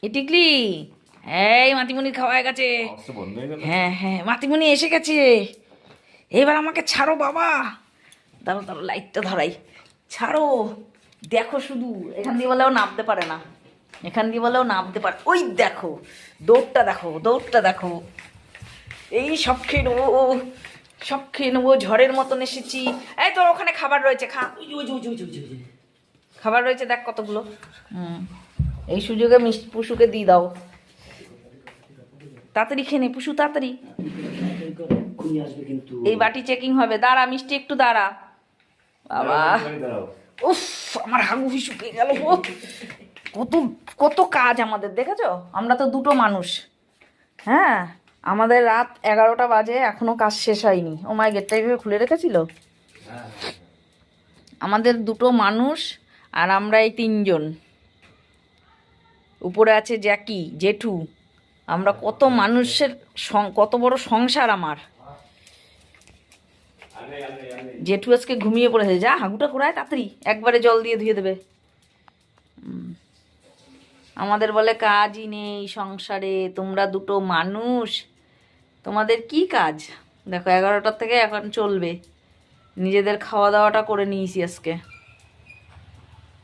এ টিকলি, এই মাতিমুনির খাওয়া হয়ে গেছে। হ্যাঁ হ্যাঁ, মাতিমুনি এসে গেছে। এবার আমাকে ছাড়ো বাবা। দাঁড়ো দাঁড়ো, লাইটটা ধরাই। ছাড়ো। দেখো শুধু, এখান দিয়ে বলেও নামতে পারে না, এখান দিয়ে বলেও নামতে পারে। ওই দেখো, দৌড়টা দেখো, দৌড়টা দেখো। এই সব খেয়ে নেবো, সব খেয়ে নেবো, ঝড়ের মতন এসেছি। এই তোর ওখানে খাবার রয়েছে, খা। খাবার রয়েছে দেখ কতগুলো। এই সুযোগে মিষ্টি পুষুকে দিয়ে দাও। তাড়াতাড়ি খেয়ে নে পুষু, তাড়াতাড়ি। এই বাটি চেকিং হবে, দাঁড়া মিষ্টি, একটু দাঁড়া বাবা। উফ, আমার হাগু শুকিয়ে গেল গো। কত কত কাজ আমাদের, দেখেছো? আমরা তো দুটো মানুষ। হ্যাঁ, আমাদের রাত 11টা বাজে, এখনো কাজ শেষ হয়নি। ও মাই, গেটটা এইভাবে খুলে রেখেছিল। আমাদের দুটো মানুষ, আর আমরা এই তিনজন। উপরে আছে জ্যাকি, জেঠু। আমরা কত মানুষের, কত বড় সংসার আমার। জেঠু আজকে ঘুমিয়ে পড়েছে। যা হাগুটা ঘোরায় তাড়াতাড়ি, একবারে জল দিয়ে ধুয়ে দেবে। আমাদের বলে কাজই নেই সংসারে, তোমরা দুটো মানুষ, তোমাদের কি কাজ? দেখো 11টার থেকে এখন চলবে। নিজেদের খাওয়া দাওয়াটা করে নিয়েছি আজকে।